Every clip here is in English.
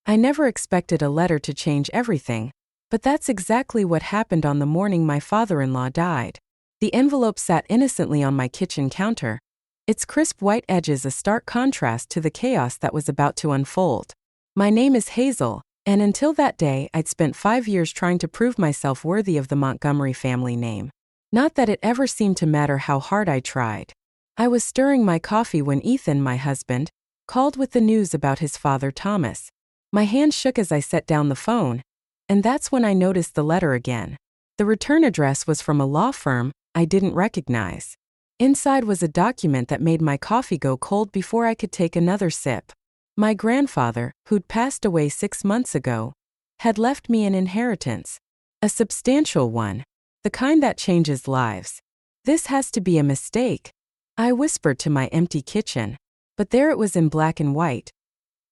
I never expected a letter to change everything, but that's exactly what happened on the morning my father-in-law died. The envelope sat innocently on my kitchen counter, its crisp white edges a stark contrast to the chaos that was about to unfold. My name is Hazel, and until that day I'd spent 5 years trying to prove myself worthy of the Montgomery family name. Not that it ever seemed to matter how hard I tried. I was stirring my coffee when Ethan, my husband, called with the news about his father Thomas. My hand shook as I set down the phone, and that's when I noticed the letter again. The return address was from a law firm I didn't recognize. Inside was a document that made my coffee go cold before I could take another sip. My grandfather, who'd passed away 6 months ago, had left me an inheritance. A substantial one, the kind that changes lives. This has to be a mistake, I whispered to my empty kitchen. But there it was in black and white.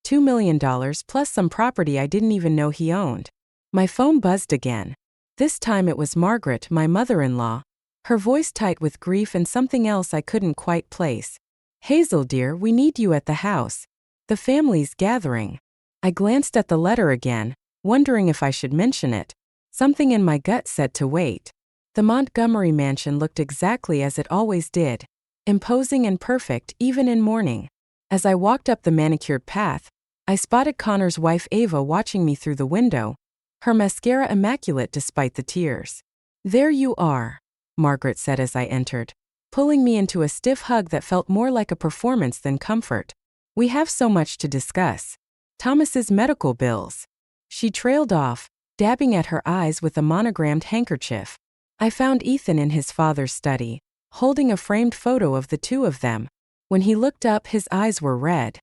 $2 million plus some property I didn't even know he owned. My phone buzzed again. This time it was Margaret, my mother-in-law, her voice tight with grief and something else I couldn't quite place. Hazel dear, we need you at the house. The family's gathering. I glanced at the letter again, wondering if I should mention it. Something in my gut said to wait. The Montgomery mansion looked exactly as it always did, imposing and perfect even in mourning. As I walked up the manicured path, I spotted Connor's wife Ava watching me through the window, her mascara immaculate despite the tears. There you are, Margaret said as I entered, pulling me into a stiff hug that felt more like a performance than comfort. We have so much to discuss. Thomas's medical bills. She trailed off, dabbing at her eyes with a monogrammed handkerchief. I found Ethan in his father's study, holding a framed photo of the two of them. When he looked up, his eyes were red.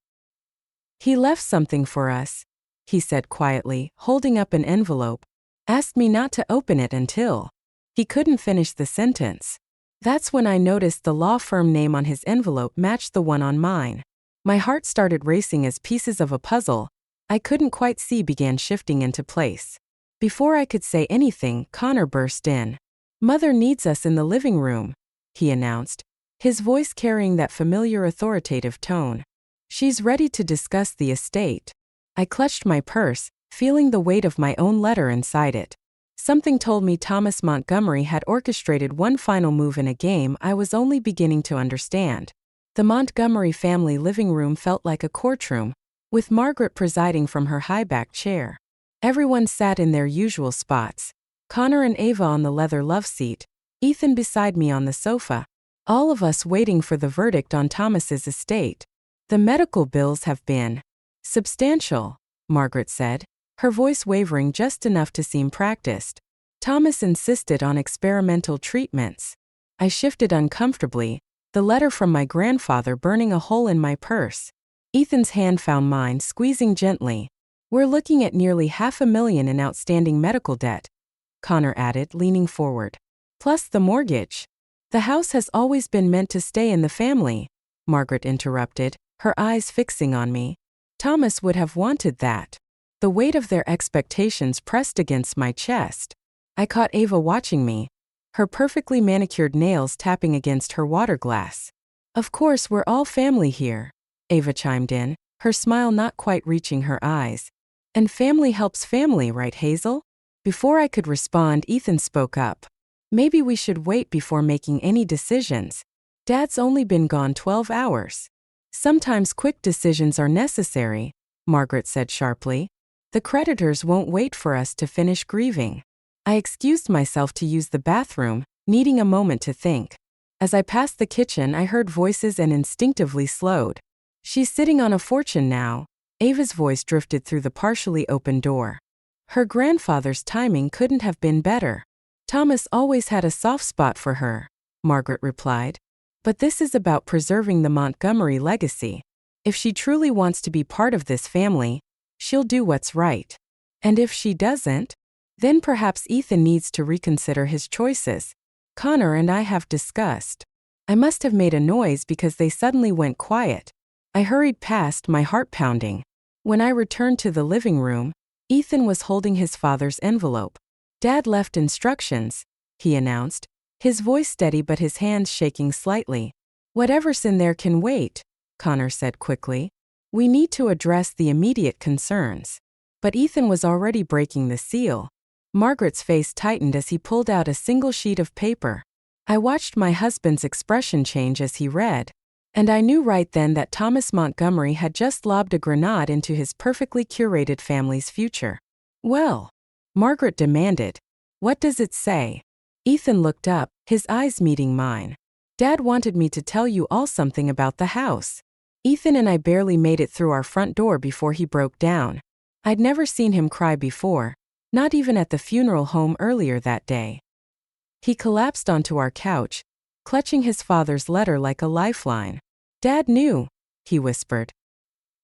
He left something for us, he said quietly, holding up an envelope. Asked me not to open it until. He couldn't finish the sentence. That's when I noticed the law firm name on his envelope matched the one on mine. My heart started racing as pieces of a puzzle I couldn't quite see began shifting into place. Before I could say anything, Connor burst in. Mother needs us in the living room, he announced, his voice carrying that familiar authoritative tone. She's ready to discuss the estate. I clutched my purse, feeling the weight of my own letter inside it. Something told me Thomas Montgomery had orchestrated one final move in a game I was only beginning to understand. The Montgomery family living room felt like a courtroom, with Margaret presiding from her high-backed chair. Everyone sat in their usual spots. Connor and Ava on the leather love seat, Ethan beside me on the sofa. All of us waiting for the verdict on Thomas's estate. The medical bills have been substantial, Margaret said, her voice wavering just enough to seem practiced. Thomas insisted on experimental treatments. I shifted uncomfortably, the letter from my grandfather burning a hole in my purse. Ethan's hand found mine, squeezing gently. We're looking at nearly $500,000 in outstanding medical debt, Connor added, leaning forward. Plus the mortgage. The house has always been meant to stay in the family, Margaret interrupted, her eyes fixing on me. Thomas would have wanted that. The weight of their expectations pressed against my chest. I caught Ava watching me, her perfectly manicured nails tapping against her water glass. Of course we're all family here, Ava chimed in, her smile not quite reaching her eyes. And family helps family, right, Hazel? Before I could respond, Ethan spoke up. Maybe we should wait before making any decisions. Dad's only been gone 12 hours. Sometimes quick decisions are necessary, Margaret said sharply. The creditors won't wait for us to finish grieving. I excused myself to use the bathroom, needing a moment to think. As I passed the kitchen, I heard voices and instinctively slowed. She's sitting on a fortune now. Ava's voice drifted through the partially open door. Her grandfather's timing couldn't have been better. Thomas always had a soft spot for her, Margaret replied. But this is about preserving the Montgomery legacy. If she truly wants to be part of this family, she'll do what's right. And if she doesn't, then perhaps Ethan needs to reconsider his choices. Connor and I have discussed. I must have made a noise because they suddenly went quiet. I hurried past, my heart pounding. When I returned to the living room, Ethan was holding his father's envelope. Dad left instructions, he announced, his voice steady but his hands shaking slightly. Whatever's in there can wait, Connor said quickly. We need to address the immediate concerns. But Ethan was already breaking the seal. Margaret's face tightened as he pulled out a single sheet of paper. I watched my husband's expression change as he read. And I knew right then that Thomas Montgomery had just lobbed a grenade into his perfectly curated family's future. "Well," Margaret demanded, "what does it say?" Ethan looked up, his eyes meeting mine. "Dad wanted me to tell you all something about the house." Ethan and I barely made it through our front door before he broke down. I'd never seen him cry before, not even at the funeral home earlier that day. He collapsed onto our couch, clutching his father's letter like a lifeline. "Dad knew," he whispered.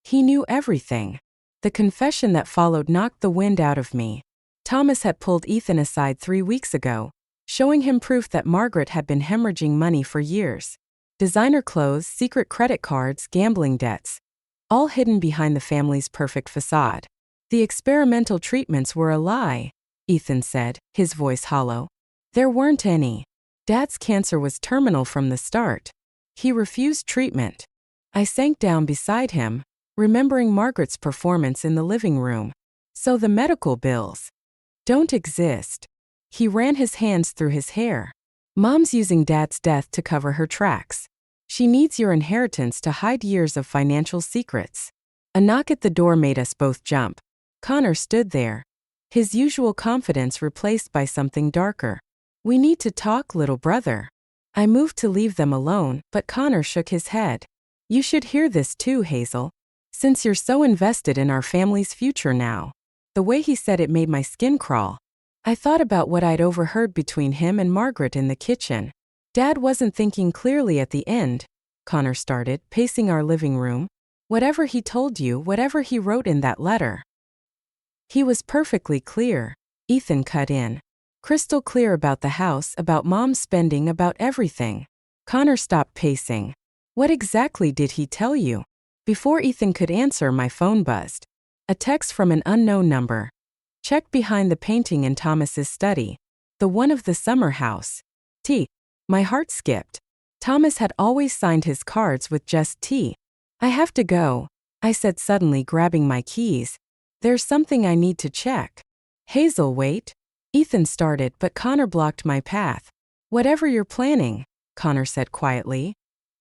He knew everything. The confession that followed knocked the wind out of me. Thomas had pulled Ethan aside 3 weeks ago, showing him proof that Margaret had been hemorrhaging money for years. Designer clothes, secret credit cards, gambling debts. All hidden behind the family's perfect facade. "The experimental treatments were a lie," Ethan said, his voice hollow. "There weren't any. Dad's cancer was terminal from the start. He refused treatment." I sank down beside him, remembering Margaret's performance in the living room. "So the medical bills don't exist." He ran his hands through his hair. "Mom's using Dad's death to cover her tracks. She needs your inheritance to hide years of financial secrets." A knock at the door made us both jump. Connor stood there, his usual confidence replaced by something darker. "We need to talk, little brother." I moved to leave them alone, but Connor shook his head. "You should hear this too, Hazel. Since you're so invested in our family's future now." The way he said it made my skin crawl. I thought about what I'd overheard between him and Margaret in the kitchen. "Dad wasn't thinking clearly at the end," Connor started, pacing our living room. "Whatever he told you, whatever he wrote in that letter. He was perfectly clear," Ethan cut in. "Crystal clear about the house, about Mom's spending, about everything." Connor stopped pacing. "What exactly did he tell you?" Before Ethan could answer, my phone buzzed. A text from an unknown number. "Check behind the painting in Thomas's study. The one of the summer house. T." My heart skipped. Thomas had always signed his cards with just T. "I have to go," I said suddenly, grabbing my keys. "There's something I need to check." "Hazel, wait." Ethan started, but Connor blocked my path. "Whatever you're planning," Connor said quietly,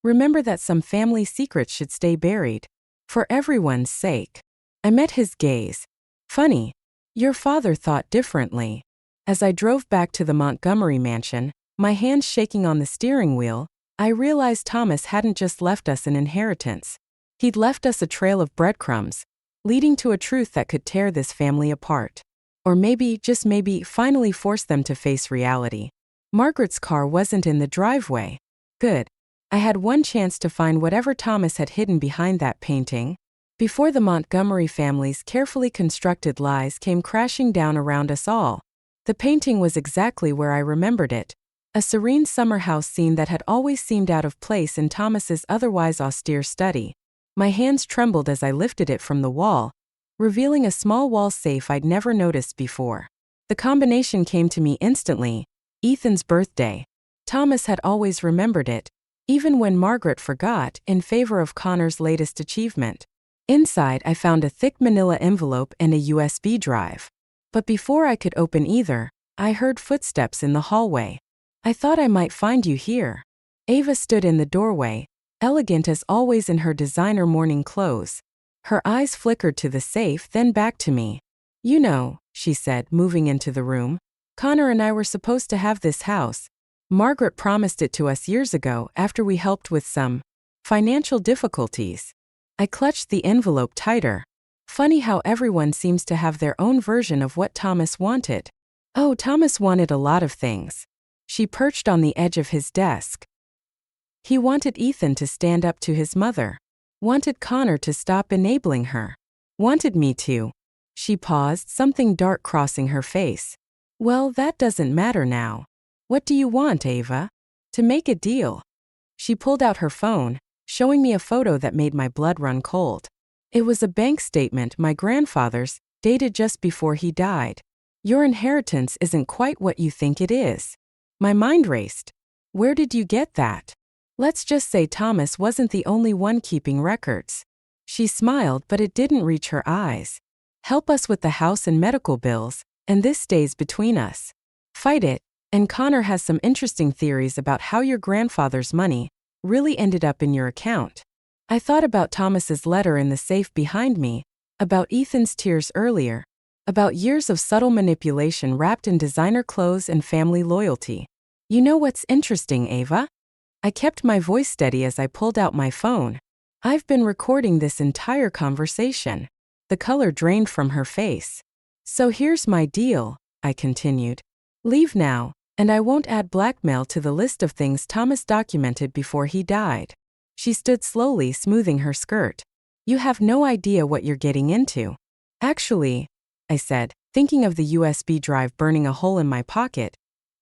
"remember that some family secrets should stay buried. For everyone's sake." I met his gaze. "Funny. Your father thought differently." As I drove back to the Montgomery mansion, my hands shaking on the steering wheel, I realized Thomas hadn't just left us an inheritance. He'd left us a trail of breadcrumbs, leading to a truth that could tear this family apart. Or maybe, just maybe, finally force them to face reality. Margaret's car wasn't in the driveway. Good. I had one chance to find whatever Thomas had hidden behind that painting. Before the Montgomery family's carefully constructed lies came crashing down around us all, the painting was exactly where I remembered it. A serene summer house scene that had always seemed out of place in Thomas's otherwise austere study. My hands trembled as I lifted it from the wall, revealing a small wall safe I'd never noticed before. The combination came to me instantly: Ethan's birthday. Thomas had always remembered it, even when Margaret forgot, in favor of Connor's latest achievement. Inside, I found a thick manila envelope and a USB drive. But before I could open either, I heard footsteps in the hallway. "I thought I might find you here." Ava stood in the doorway, elegant as always in her designer morning clothes. Her eyes flickered to the safe, then back to me. "You know," she said, moving into the room, "Connor and I were supposed to have this house. Margaret promised it to us years ago after we helped with some financial difficulties." I clutched the envelope tighter. Funny how everyone seems to have their own version of what Thomas wanted. Oh, Thomas wanted a lot of things. She perched on the edge of his desk. He wanted Ethan to stand up to his mother. Wanted Connor to stop enabling her. Wanted me to. She paused, something dark crossing her face. "Well, that doesn't matter now. What do you want, Ava? To make a deal." She pulled out her phone, showing me a photo that made my blood run cold. It was a bank statement, my grandfather's, dated just before he died. "Your inheritance isn't quite what you think it is." My mind raced. Where did you get that? Let's just say Thomas wasn't the only one keeping records. She smiled, but it didn't reach her eyes. Help us with the house and medical bills, and this stays between us. Fight it, and Connor has some interesting theories about how your grandfather's money really ended up in your account. I thought about Thomas's letter in the safe behind me, about Ethan's tears earlier, about years of subtle manipulation wrapped in designer clothes and family loyalty. You know what's interesting, Ava? I kept my voice steady as I pulled out my phone. I've been recording this entire conversation. The color drained from her face. So here's my deal, I continued. Leave now, and I won't add blackmail to the list of things Thomas documented before he died. She stood slowly, smoothing her skirt. You have no idea what you're getting into. Actually, I said, thinking of the USB drive burning a hole in my pocket,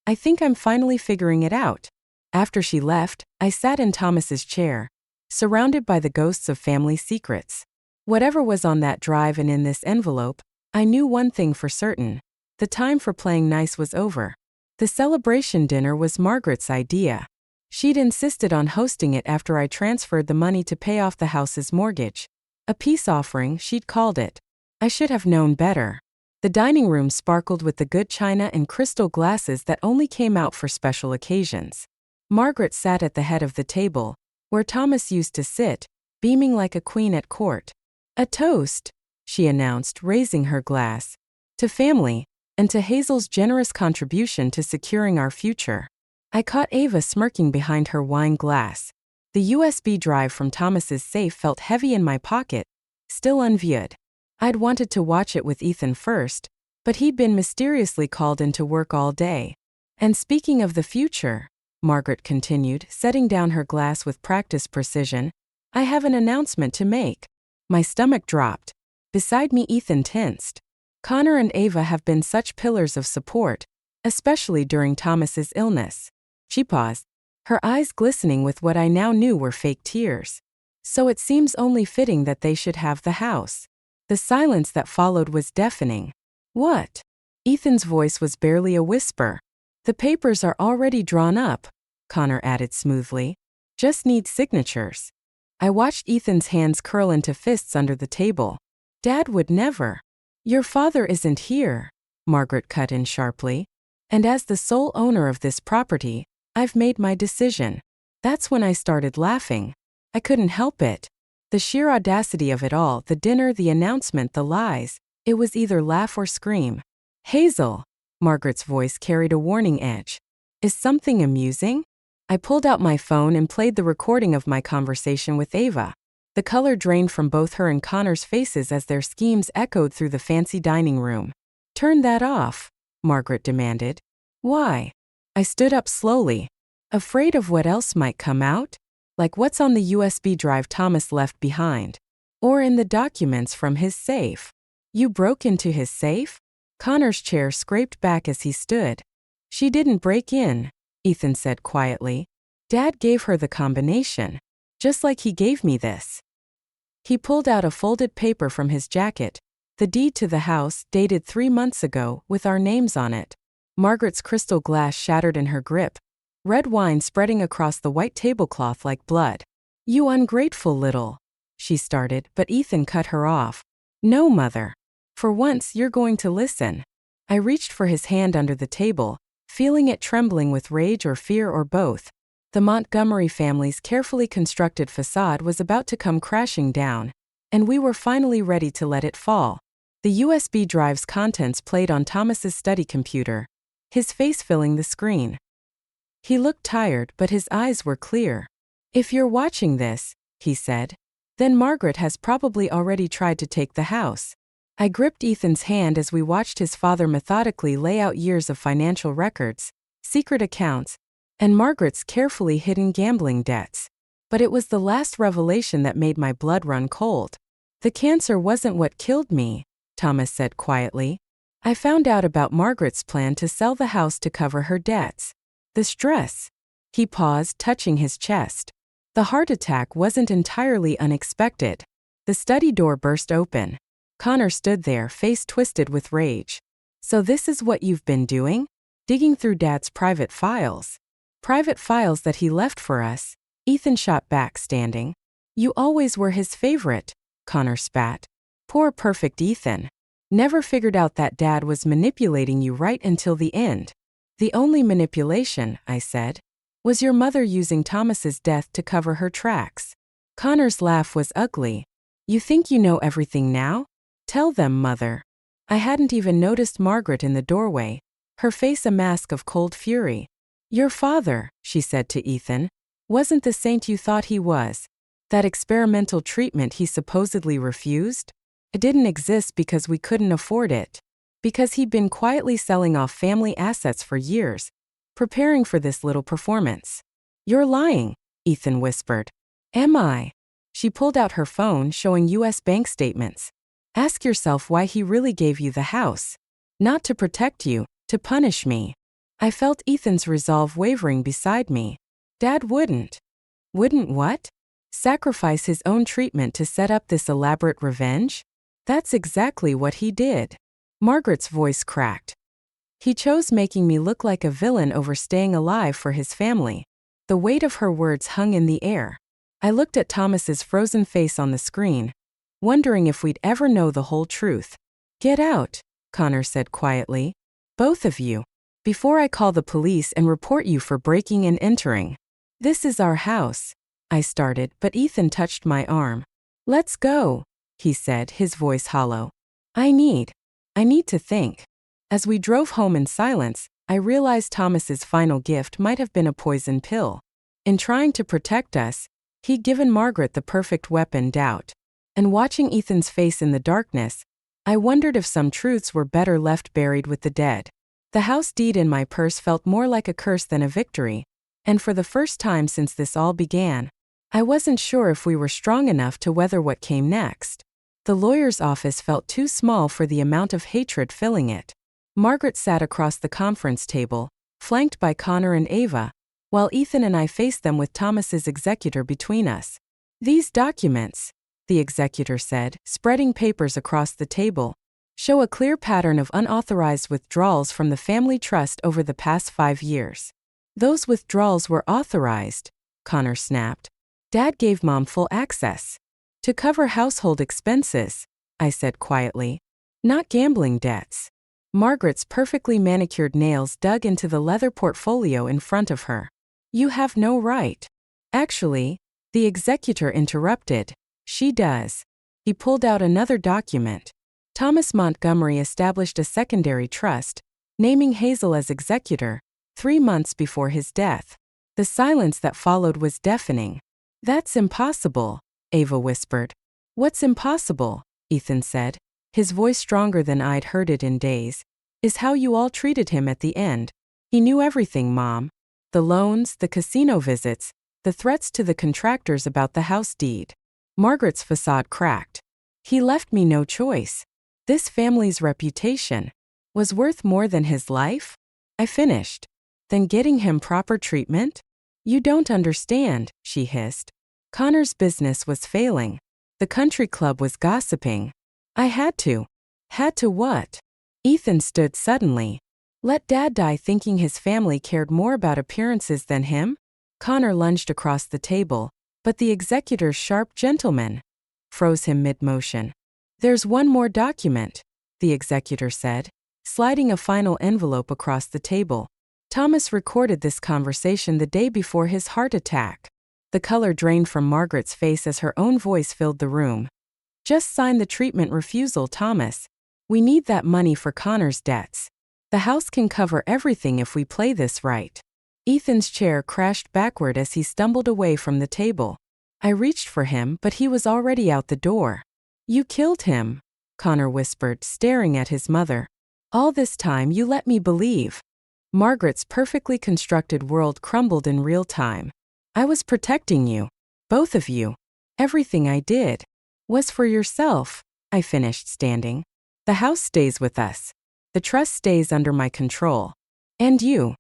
I think I'm finally figuring it out. After she left, I sat in Thomas's chair, surrounded by the ghosts of family secrets. Whatever was on that drive and in this envelope, I knew one thing for certain. The time for playing nice was over. The celebration dinner was Margaret's idea. She'd insisted on hosting it after I transferred the money to pay off the house's mortgage. A peace offering, she'd called it. I should have known better. The dining room sparkled with the good china and crystal glasses that only came out for special occasions. Margaret sat at the head of the table, where Thomas used to sit, beaming like a queen at court. A toast, she announced, raising her glass. To family, and to Hazel's generous contribution to securing our future. I caught Ava smirking behind her wine glass. The USB drive from Thomas's safe felt heavy in my pocket, still unviewed. I'd wanted to watch it with Ethan first, but he'd been mysteriously called into work all day. And speaking of the future, Margaret continued, setting down her glass with practiced precision, I have an announcement to make. My stomach dropped. Beside me, Ethan tensed. Connor and Ava have been such pillars of support, especially during Thomas's illness. She paused, her eyes glistening with what I now knew were fake tears. So it seems only fitting that they should have the house. The silence that followed was deafening. What? Ethan's voice was barely a whisper. The papers are already drawn up, Connor added smoothly. Just need signatures. I watched Ethan's hands curl into fists under the table. Dad would never. Your father isn't here, Margaret cut in sharply. And as the sole owner of this property, I've made my decision. That's when I started laughing. I couldn't help it. The sheer audacity of it all, the dinner, the announcement, the lies, it was either laugh or scream. Hazel, Margaret's voice carried a warning edge. Is something amusing? I pulled out my phone and played the recording of my conversation with Ava. The color drained from both her and Connor's faces as their schemes echoed through the fancy dining room. Turn that off, Margaret demanded. Why? I stood up slowly, afraid of what else might come out. Like what's on the USB drive Thomas left behind. Or in the documents from his safe. You broke into his safe? Connor's chair scraped back as he stood. She didn't break in, Ethan said quietly. Dad gave her the combination. Just like he gave me this. He pulled out a folded paper from his jacket. The deed to the house, dated 3 months ago, with our names on it. Margaret's crystal glass shattered in her grip. Red wine spreading across the white tablecloth like blood. You ungrateful little, she started, but Ethan cut her off. No, Mother. For once, you're going to listen. I reached for his hand under the table, feeling it trembling with rage or fear or both. The Montgomery family's carefully constructed facade was about to come crashing down, and we were finally ready to let it fall. The USB drive's contents played on Thomas's study computer, his face filling the screen. He looked tired, but his eyes were clear. If you're watching this, he said, then Margaret has probably already tried to take the house. I gripped Ethan's hand as we watched his father methodically lay out years of financial records, secret accounts, and Margaret's carefully hidden gambling debts. But it was the last revelation that made my blood run cold. The cancer wasn't what killed me, Thomas said quietly. I found out about Margaret's plan to sell the house to cover her debts. The stress. He paused, touching his chest. The heart attack wasn't entirely unexpected. The study door burst open. Connor stood there, face twisted with rage. So this is what you've been doing? Digging through Dad's private files. Private files that he left for us. Ethan shot back, standing. You always were his favorite, Connor spat. Poor perfect Ethan. Never figured out that Dad was manipulating you right until the end. The only manipulation, I said, was your mother using Thomas's death to cover her tracks. Connor's laugh was ugly. You think you know everything now? Tell them, Mother. I hadn't even noticed Margaret in the doorway, her face a mask of cold fury. Your father, she said to Ethan, wasn't the saint you thought he was. That experimental treatment he supposedly refused? It didn't exist because we couldn't afford it. Because he'd been quietly selling off family assets for years, preparing for this little performance. You're lying, Ethan whispered. Am I? She pulled out her phone showing U.S. bank statements. Ask yourself why he really gave you the house. Not to protect you, to punish me. I felt Ethan's resolve wavering beside me. Dad wouldn't. Wouldn't what? Sacrifice his own treatment to set up this elaborate revenge? That's exactly what he did. Margaret's voice cracked. He chose making me look like a villain over staying alive for his family. The weight of her words hung in the air. I looked at Thomas's frozen face on the screen, wondering if we'd ever know the whole truth. Get out, Connor said quietly. Both of you. Before I call the police and report you for breaking and entering. This is our house. I started, but Ethan touched my arm. Let's go, he said, his voice hollow. I need to think. As we drove home in silence, I realized Thomas's final gift might have been a poison pill. In trying to protect us, he'd given Margaret the perfect weapon, doubt. And watching Ethan's face in the darkness, I wondered if some truths were better left buried with the dead. The house deed in my purse felt more like a curse than a victory, and for the first time since this all began, I wasn't sure if we were strong enough to weather what came next. The lawyer's office felt too small for the amount of hatred filling it. Margaret sat across the conference table, flanked by Connor and Ava, while Ethan and I faced them with Thomas's executor between us. These documents, the executor said, spreading papers across the table, show a clear pattern of unauthorized withdrawals from the family trust over the past 5 years. Those withdrawals were authorized, Connor snapped. Dad gave Mom full access. To cover household expenses, I said quietly. Not gambling debts. Margaret's perfectly manicured nails dug into the leather portfolio in front of her. You have no right. Actually, the executor interrupted. She does. He pulled out another document. Thomas Montgomery established a secondary trust, naming Hazel as executor, 3 months before his death. The silence that followed was deafening. That's impossible, Ava whispered. What's impossible? Ethan said, his voice stronger than I'd heard it in days, is how you all treated him at the end. He knew everything, Mom. The loans, the casino visits, the threats to the contractors about the house deed. Margaret's facade cracked. He left me no choice. This family's reputation was worth more than his life? I finished. Then getting him proper treatment? You don't understand, she hissed. Connor's business was failing. The country club was gossiping. I had to. Had to what? Ethan stood suddenly. Let Dad die thinking his family cared more about appearances than him? Connor lunged across the table, but the executor's sharp gentleman froze him mid-motion. There's one more document, the executor said, sliding a final envelope across the table. Thomas recorded this conversation the day before his heart attack. The color drained from Margaret's face as her own voice filled the room. Just sign the treatment refusal, Thomas. We need that money for Connor's debts. The house can cover everything if we play this right. Ethan's chair crashed backward as he stumbled away from the table. I reached for him, but he was already out the door. You killed him, Connor whispered, staring at his mother. All this time you let me believe. Margaret's perfectly constructed world crumbled in real time. I was protecting you. Both of you. Everything I did was for yourself, I finished, standing. The house stays with us. The trust stays under my control. And you.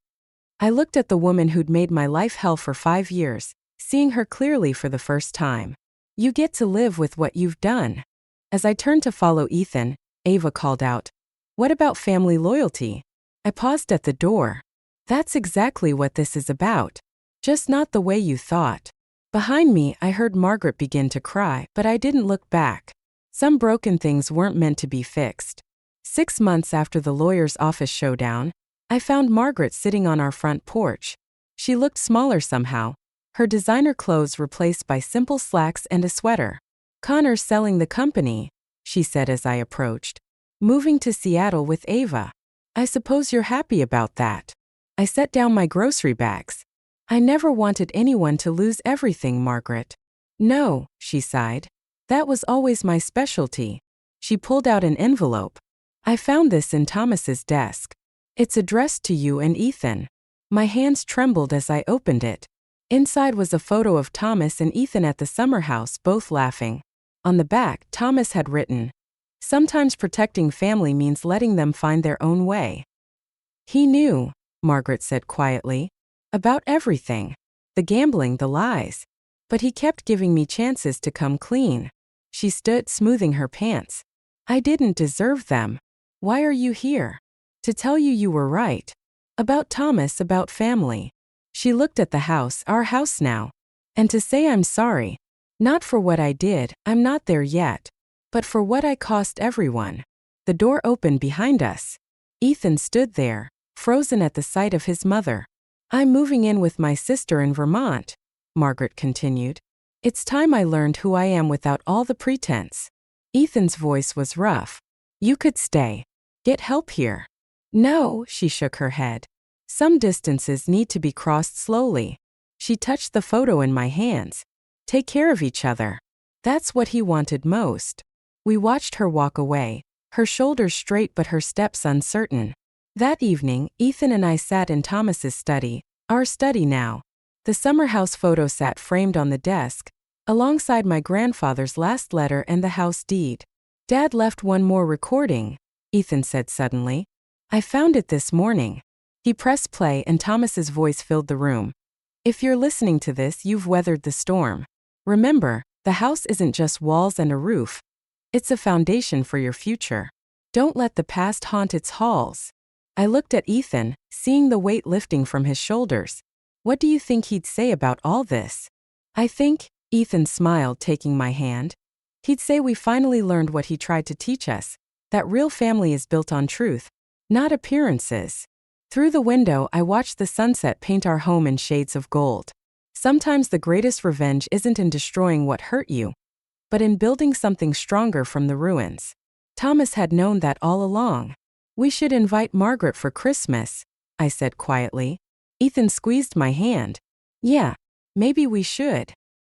I looked at the woman who'd made my life hell for 5 years, seeing her clearly for the first time. You get to live with what you've done. As I turned to follow Ethan, Ava called out, What about family loyalty? I paused at the door. That's exactly what this is about. Just not the way you thought. Behind me, I heard Margaret begin to cry, but I didn't look back. Some broken things weren't meant to be fixed. 6 months after the lawyer's office showdown, I found Margaret sitting on our front porch. She looked smaller somehow, her designer clothes replaced by simple slacks and a sweater. "Connor's selling the company," she said as I approached. "Moving to Seattle with Ava. I suppose you're happy about that." I set down my grocery bags. "I never wanted anyone to lose everything, Margaret." "No," she sighed. "That was always my specialty." She pulled out an envelope. "I found this in Thomas's desk. It's addressed to you and Ethan." My hands trembled as I opened it. Inside was a photo of Thomas and Ethan at the summer house, both laughing. On the back, Thomas had written, "Sometimes protecting family means letting them find their own way." "He knew," Margaret said quietly, "about everything. The gambling, the lies. But he kept giving me chances to come clean." She stood, smoothing her pants. "I didn't deserve them. Why are you here?" "To tell you you were right. About Thomas, about family." She looked at the house, our house now. "And to say I'm sorry. Not for what I did, I'm not there yet. But for what I cost everyone." The door opened behind us. Ethan stood there, frozen at the sight of his mother. "I'm moving in with my sister in Vermont," Margaret continued. "It's time I learned who I am without all the pretense." Ethan's voice was rough. "You could stay. Get help here." "No," she shook her head. "Some distances need to be crossed slowly." She touched the photo in my hands. "Take care of each other." That's what he wanted most. We watched her walk away, her shoulders straight but her steps uncertain. That evening, Ethan and I sat in Thomas's study, our study now. The summer house photo sat framed on the desk, alongside my grandfather's last letter and the house deed. "Dad left one more recording," Ethan said suddenly. "I found it this morning." He pressed play and Thomas's voice filled the room. "If you're listening to this, you've weathered the storm. Remember, the house isn't just walls and a roof. It's a foundation for your future. Don't let the past haunt its halls." I looked at Ethan, seeing the weight lifting from his shoulders. "What do you think he'd say about all this?" "I think," Ethan smiled, taking my hand, "he'd say we finally learned what he tried to teach us, that real family is built on truth, not appearances." Through the window, I watched the sunset paint our home in shades of gold. Sometimes the greatest revenge isn't in destroying what hurt you, but in building something stronger from the ruins. Thomas had known that all along. "We should invite Margaret for Christmas," I said quietly. Ethan squeezed my hand. "Yeah, maybe we should."